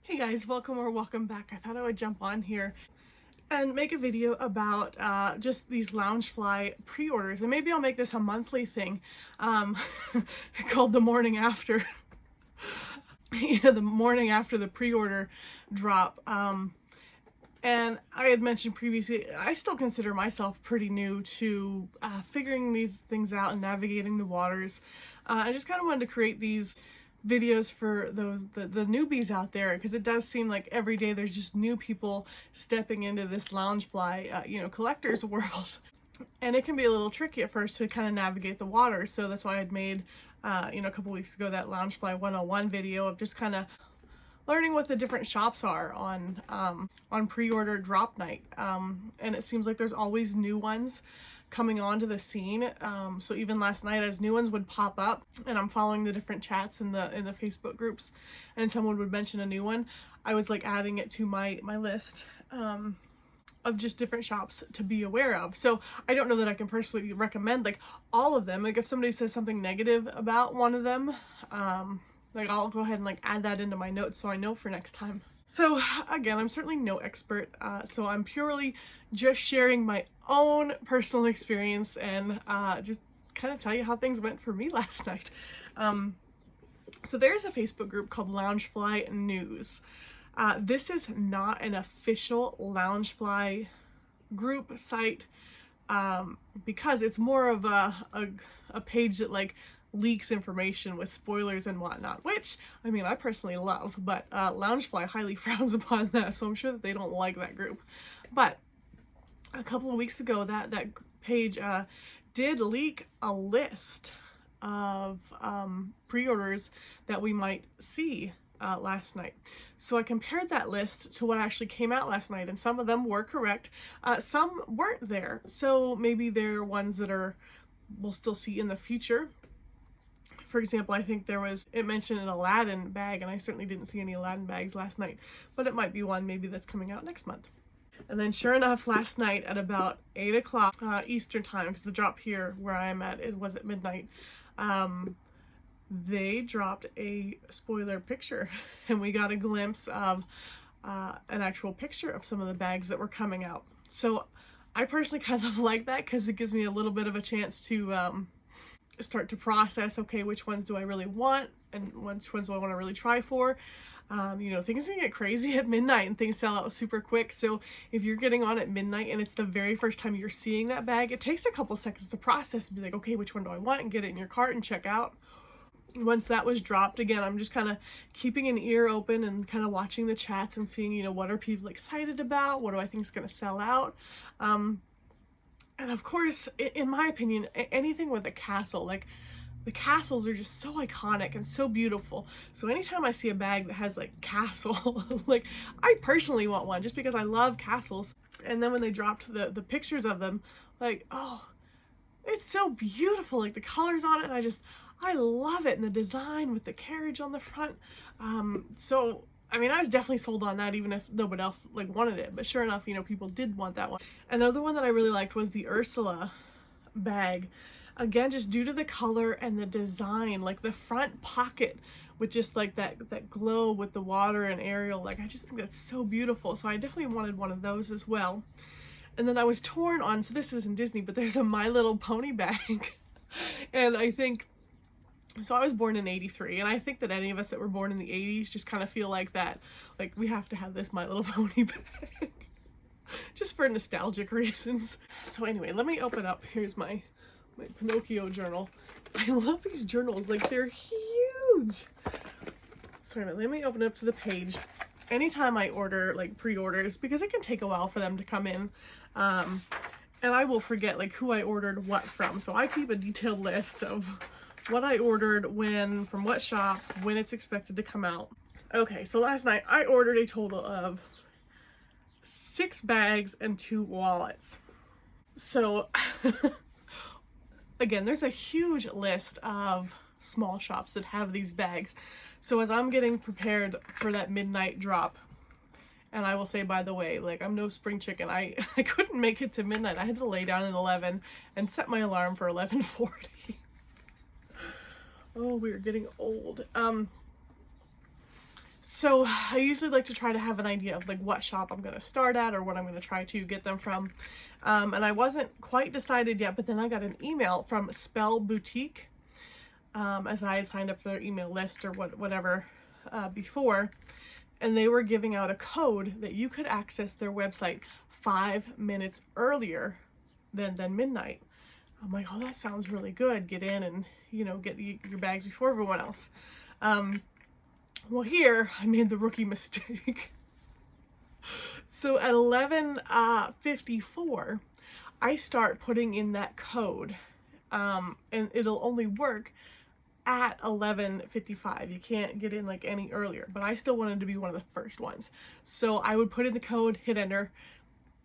Hey guys, welcome back. I thought I would jump on here and make a video about just these Loungefly pre-orders, and maybe I'll make this a monthly thing called the morning after. The morning after the pre-order drop. And I had mentioned previously, I still consider myself pretty new to figuring these things out and navigating the waters. I just kind of wanted to create these videos for the newbies out there, because it does seem like every day there's just new people stepping into this Loungefly collector's world, and it can be a little tricky at first to kind of navigate the water. So that's why I'd made a couple weeks ago that Loungefly 101 video of just kind of learning what the different shops are on pre-order drop night, and it seems like there's always new ones coming onto the scene. So even last night, as new ones would pop up, and I'm following the different chats in the Facebook groups, and someone would mention a new one, I was like adding it to my list of just different shops to be aware of. So I don't know that I can personally recommend like all of them. Like if somebody says something negative about one of them, like I'll go ahead and like add that into my notes so I know for next time. So again, I'm certainly no expert, so I'm purely just sharing my own personal experience and just kind of tell you how things went for me last night. So there's a Facebook group called Loungefly News. This is not an official Loungefly group site, because it's more of a page that like leaks information with spoilers and whatnot, which I mean I personally love, but Loungefly highly frowns upon that, so I'm sure that they don't like that group. But a couple of weeks ago that page did leak a list of pre-orders that we might see last night. So I compared that list to what actually came out last night, and some of them were correct, some weren't there, so maybe they're ones that we'll still see in the future. For example, I think it mentioned an Aladdin bag, and I certainly didn't see any Aladdin bags last night, but it might be one maybe that's coming out next month. And then sure enough, last night at about 8 o'clock Eastern time, because the drop here where I am at was at midnight, they dropped a spoiler picture, and we got a glimpse of an actual picture of some of the bags that were coming out. So I personally kind of like that, because it gives me a little bit of a chance to start to process, okay, which ones do I really want and which ones do I want to really try for. Things can get crazy at midnight and things sell out super quick. So if you're getting on at midnight and it's the very first time you're seeing that bag, it takes a couple seconds to process and be like, okay, which one do I want, and get it in your cart and check out. Once that was dropped, again, I'm just kind of keeping an ear open and kind of watching the chats and seeing, what are people excited about? What do I think is going to sell out? And of course, in my opinion, anything with a castle, like the castles are just so iconic and so beautiful. So anytime I see a bag that has like castle, like I personally want one just because I love castles. And then when they dropped the pictures of them, like, oh, it's so beautiful, like the colors on it, and I love it, and the design with the carriage on the front. So I mean, I was definitely sold on that, even if nobody else like wanted it. But sure enough, people did want that one. Another one that I really liked was the Ursula bag. Again, just due to the color and the design, like the front pocket with just like that glow with the water and Ariel. Like I just think that's so beautiful. So I definitely wanted one of those as well. And then I was torn on, so this isn't Disney, but there's a My Little Pony bag. And I think, so I was born in 83, and I think that any of us that were born in the 80s just kind of feel like that. Like, we have to have this My Little Pony bag. Just for nostalgic reasons. So anyway, let me open up. Here's my Pinocchio journal. I love these journals. Like, they're huge. So anyway, let me open up to the page. Anytime I order, like, pre-orders, because it can take a while for them to come in, and I will forget, like, who I ordered what from. So I keep a detailed list of what I ordered, when, from what shop, when it's expected to come out. Okay, so last night I ordered a total of 6 bags and 2 wallets. So again, there's a huge list of small shops that have these bags. So as I'm getting prepared for that midnight drop, and I will say, by the way, like, I'm no spring chicken. I couldn't make it to midnight. I had to lay down at 11 and set my alarm for 11:40. Oh, we're getting old. So I usually like to try to have an idea of like what shop I'm going to start at or what I'm going to try to get them from. And I wasn't quite decided yet, but then I got an email from Spell Boutique, as I had signed up for their email list or whatever before. And they were giving out a code that you could access their website 5 minutes earlier than midnight. I'm like, oh, that sounds really good. Get in and, you know, get your bags before everyone else. Well, here I made the rookie mistake. So at 11:54, I start putting in that code, and it'll only work at 11:55. You can't get in like any earlier, but I still wanted to be one of the first ones. So I would put in the code, hit enter.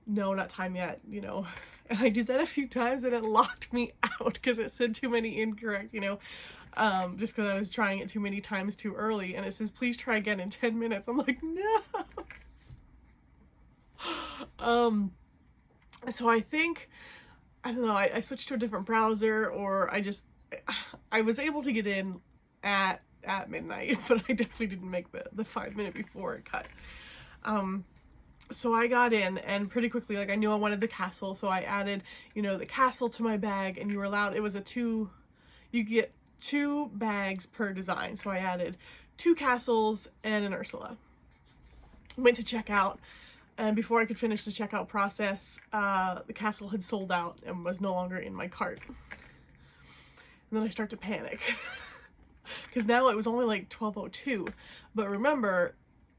No, not time yet, you know. And I did that a few times and it locked me out because it said too many incorrect, you know. Just because I was trying it too many times too early, and it says please try again in 10 minutes. I'm like, no. So I think, I don't know, I switched to a different browser, or I was able to get in at midnight, but I definitely didn't make the 5 minute before it cut. So I got in, and pretty quickly, like, I knew I wanted the castle, so I added, you know, the castle to my bag, and you were allowed, it was you get 2 bags per design. So I added 2 castles and an Ursula. Went to check out, and before I could finish the checkout process, the castle had sold out and was no longer in my cart. And then I start to panic because now it was only like 12:02, but remember,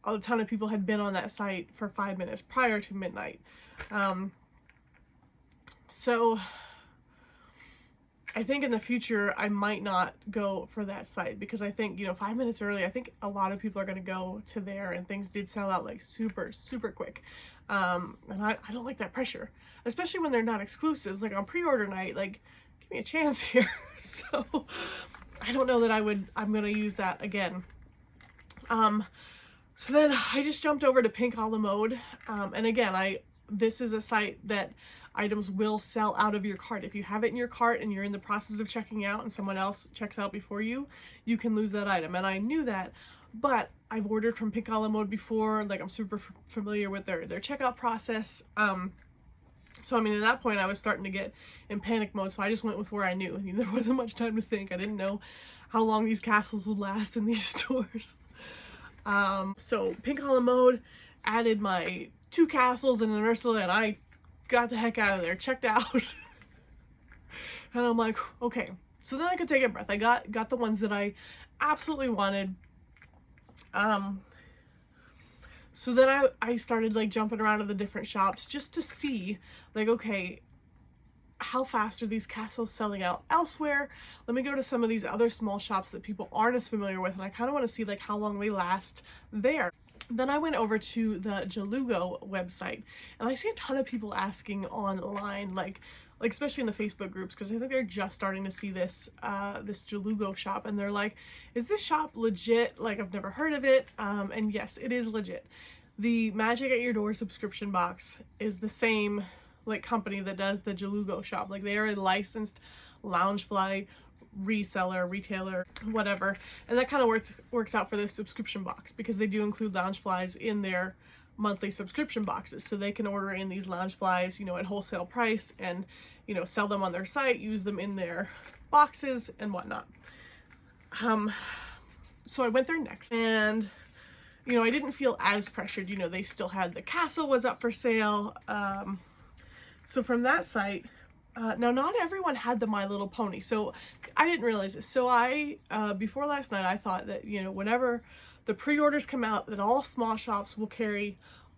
a ton of people had been on that site for 5 minutes prior to midnight. So I think in the future I might not go for that site, because I think, you know, 5 minutes early, I think a lot of people are going to go to there, and things did sell out like super quick. And I don't like that pressure, especially when they're not exclusives. Like on pre-order night, like, give me a chance here. So I don't know that I'm going to use that again. So then I just jumped over to Pink a la Mode. And again, this is a site that items will sell out of your cart. If you have it in your cart and you're in the process of checking out and someone else checks out before you, you can lose that item. And I knew that, but I've ordered from Pink a la Mode before. Like, I'm super familiar with their checkout process. So I mean, at that point I was starting to get in panic mode, so I just went with where I knew. I mean, there wasn't much time to think. I didn't know how long these castles would last in these stores. So Pink a la Mode, added my 2 castles and an Ursula, and I got the heck out of there, checked out. And I'm like, okay. So then I could take a breath. I got the ones that I absolutely wanted. So then I started like jumping around to the different shops just to see, like, okay, how fast are these castles selling out elsewhere? Let me go to some of these other small shops that people aren't as familiar with, and I kind of want to see like how long they last there. Then I went over to the Jalugo website, and I see a ton of people asking online, like especially in the Facebook groups, because I think they're just starting to see this this Jalugo shop, and they're like, is this shop legit? Like, I've never heard of it. And yes, it is legit. The Magic at Your Door subscription box is the same like company that does the Jalugo shop. Like, they are a licensed Loungefly reseller, retailer, whatever, and that kind of works out for their subscription box, because they do include Loungeflies in their monthly subscription boxes, so they can order in these Loungeflies, you know, at wholesale price, and, you know, sell them on their site, use them in their boxes and whatnot. So I went there next, and, you know, I didn't feel as pressured. You know, they still had the castle was up for sale. So from that site, now not everyone had the My Little Pony, so I didn't realize this. So I, before last night, I thought that, you know, whenever the pre-orders come out, that all small shops will carry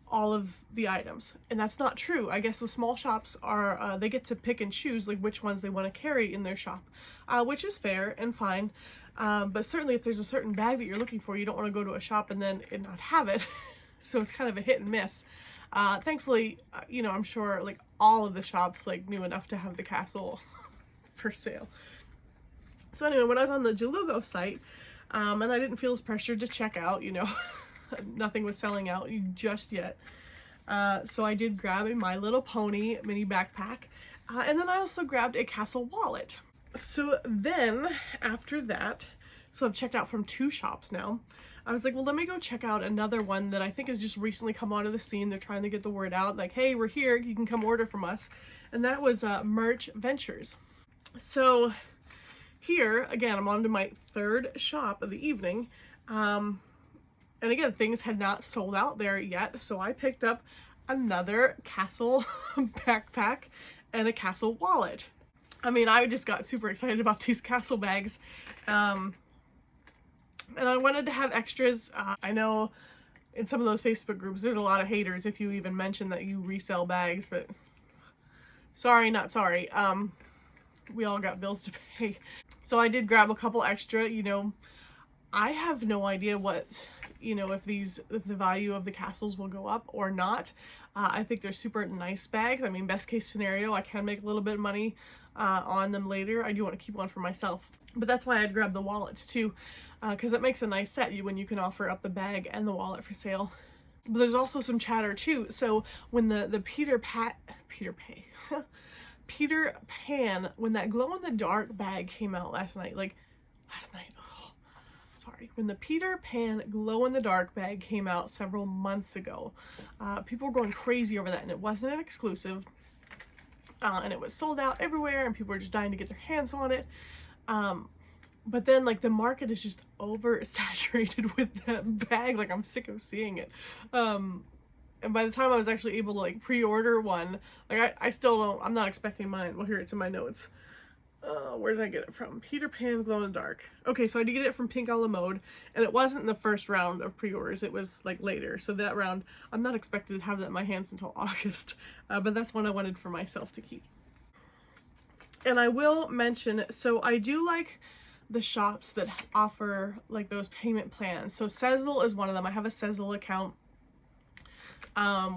all of the items, and that's not true. I guess the small shops are, they get to pick and choose like which ones they want to carry in their shop, which is fair and fine. But certainly if there's a certain bag that you're looking for, you don't want to go to a shop and then not have it. So it's kind of a hit and miss. Thankfully, you know, I'm sure like all of the shops like knew enough to have the castle for sale. So anyway, when I was on the Jalugo site, and I didn't feel as pressured to check out, you know, nothing was selling out just yet. So I did grab a My Little Pony mini backpack, and then I also grabbed a castle wallet. So then after that, so I've checked out from 2 shops now. I was like, well, let me go check out another one that I think has just recently come onto the scene. They're trying to get the word out, like, hey, we're here, you can come order from us. And that was Merch Ventures. So here, again, I'm on to my third shop of the evening. And again, things had not sold out there yet, so I picked up another Castle backpack and a Castle wallet. I mean, I just got super excited about these Castle bags. And I wanted to have extras. I know in some of those Facebook groups, there's a lot of haters if you even mention that you resell bags. That, sorry, not sorry. We all got bills to pay. So I did grab a couple extra, you know. I have no idea what, you know, if the value of the castles will go up or not. I think they're super nice bags. I mean, best case scenario, I can make a little bit of money on them later. I do want to keep one for myself. But that's why I'd grab the wallets too, because it makes a nice set when you can offer up the bag and the wallet for sale. But there's also some chatter too. So when the Peter Pan, when that glow-in-the-dark bag came out last night, when the Peter Pan glow-in-the-dark bag came out several months ago, people were going crazy over that, and it wasn't an exclusive, and it was sold out everywhere, and people were just dying to get their hands on it. But then, like, the market is just oversaturated with that bag. Like, I'm sick of seeing it. And by the time I was actually able to, like, pre-order one, like, I still don't, I'm not expecting mine. Well, here, it's in my notes. Where did I get it from? Peter Pan Glow in the Dark. Okay, so I did get it from Pink a la Mode, and it wasn't in the first round of pre-orders. It was, like, later. So that round, I'm not expected to have that in my hands until August. But that's one I wanted for myself to keep. And I will mention, so I do like the shops that offer, like, those payment plans. So Sezzle is one of them. I have a Sezzle account,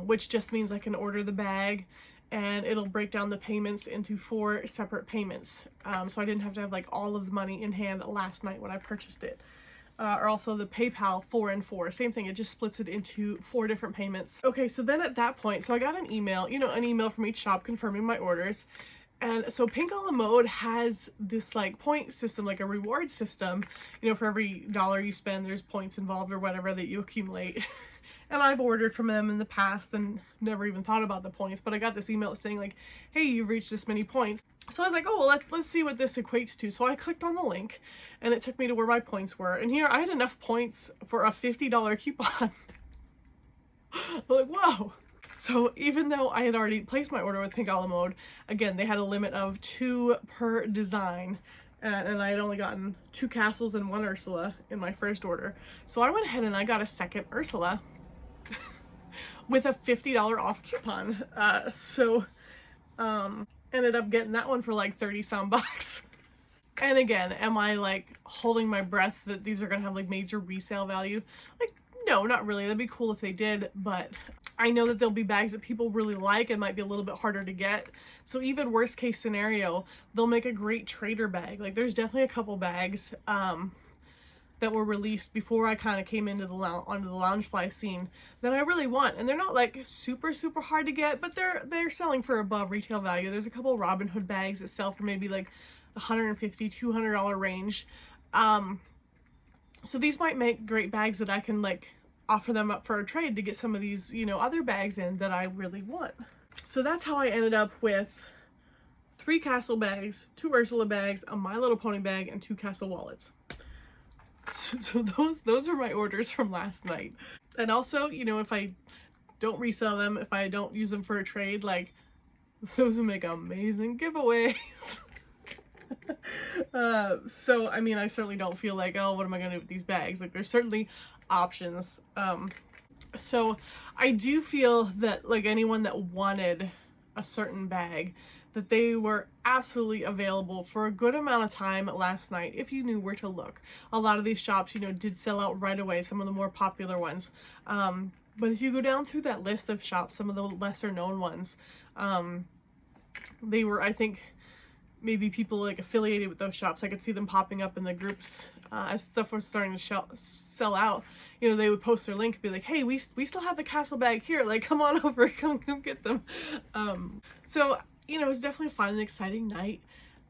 which just means I can order the bag and it'll break down the payments into 4 separate payments. So I didn't have to have, like, all of the money in hand last night when I purchased it. Or also the PayPal 4 and 4. Same thing, it just splits it into 4 different payments. Okay, so then at that point, so I got an email, you know, an email from each shop confirming my orders. And so Pink a la Mode has this, like, point system, like a reward system. You know, for every dollar you spend, there's points involved or whatever that you accumulate. And I've ordered from them in the past and never even thought about the points, but I got this email saying, like, hey, you've reached this many points. So I was like, oh, well, let's see what this equates to. So I clicked on the link and it took me to where my points were. And here I had enough points for a $50 coupon. I'm like, whoa. So even though I had already placed my order with Pink a la Mode, again, they had a limit of 2 per design. And I had only gotten 2 castles and 1 Ursula in my first order. So I went ahead and I got a second Ursula with a $50 off coupon. Ended up getting that one for like 30 some bucks. And again, am I, like, holding my breath that these are gonna have, like, major resale value? Like, no, not really. That'd be cool if they did, but I know that there'll be bags that people really like and might be a little bit harder to get. So even worst case scenario, they'll make a great trader bag. Like, there's definitely a couple bags that were released before I kind of came into onto the Loungefly scene that I really want, and they're not, like, super hard to get, but they're selling for above retail value. There's a couple Robin Hood bags that sell for maybe like $150, $200 range. So these might make great bags that I can, like, offer them up for a trade to get some of these, you know, other bags in that I really want. So that's how I ended up with 3 Castle bags, 2 Ursula bags, a My Little Pony bag, and 2 Castle wallets. So those are my orders from last night. And also, you know, if I don't resell them, if I don't use them for a trade, like, those will make amazing giveaways. So, I mean, I certainly don't feel like, oh, what am I gonna do with these bags? Like, there's certainly options. So I do feel that, like, anyone that wanted a certain bag, that they were absolutely available for a good amount of time last night if you knew where to look. A lot of these shops, you know, did sell out right away, some of the more popular ones. But if you go down through that list of shops, some of the lesser known ones, they were, I think, maybe people, like, affiliated with those shops. I could see them popping up in the groups as stuff was starting to sell out. You know, they would post their link and be like, hey, we still have the castle bag here, like, come on over, come get them. So, you know, it was definitely a fun and exciting night.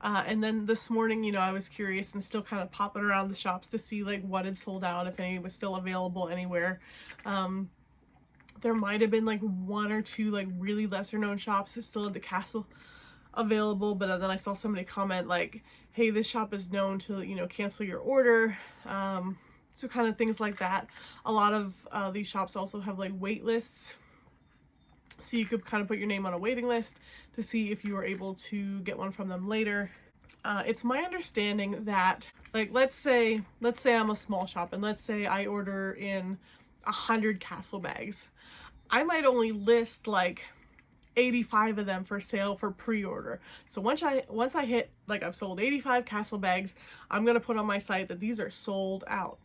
And then this morning, you know, I was curious and still kind of popping around the shops to see like what had sold out, if any was still available anywhere. There might have been like one or two like really lesser known shops that still had the castle available, but then I saw somebody comment like, hey, this shop is known to, you know, cancel your order. So kind of things like that. A lot of these shops also have like wait lists, so you could kind of put your name on a waiting list to see if you were able to get one from them later. It's my understanding that, like, let's say I'm a small shop and let's say I order in 100 castle bags. I might only list like 85 of them for sale for pre-order. So once I hit, like, I've sold 85 castle bags, I'm gonna put on my site that these are sold out.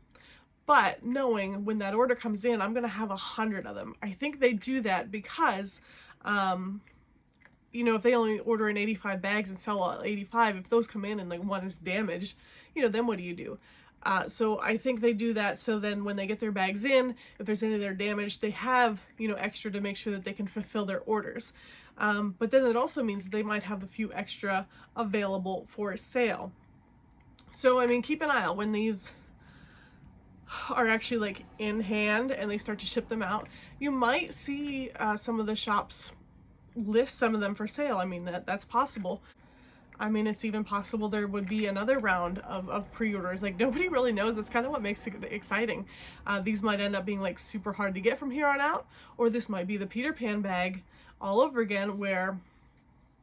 But knowing when that order comes in, I'm gonna have 100 of them. I think they do that because, you know, if they only order in 85 bags and sell all 85, if those come in and like one is damaged, you know, then what do you do? So I think they do that so then when they get their bags in, if there's any that are damaged, they have, you know, extra to make sure that they can fulfill their orders. But then it also means that they might have a few extra available for sale. So, I mean, keep an eye out when these are actually like in hand and they start to ship them out. You might see some of the shops list some of them for sale. I mean, that's possible. I mean, it's even possible there would be another round of pre-orders. Like, nobody really knows. That's kind of what makes it exciting. These might end up being like super hard to get from here on out, or this might be the Peter Pan bag all over again, where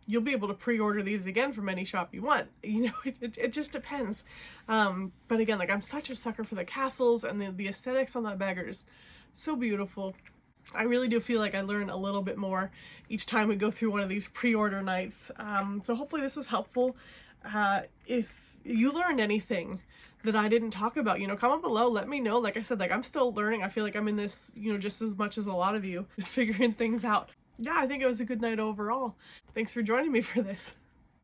you'll be able to pre-order these again from any shop you want. You know, it just depends. But again, like, I'm such a sucker for the castles, and the aesthetics on that bag are just so beautiful. I really do feel like I learn a little bit more each time we go through one of these pre-order nights. So hopefully this was helpful. If you learned anything that I didn't talk about, you know, comment below, let me know. Like I said, like, I'm still learning. I feel like I'm in this, you know, just as much as a lot of you, figuring things out. Yeah, I think it was a good night overall. Thanks for joining me for this.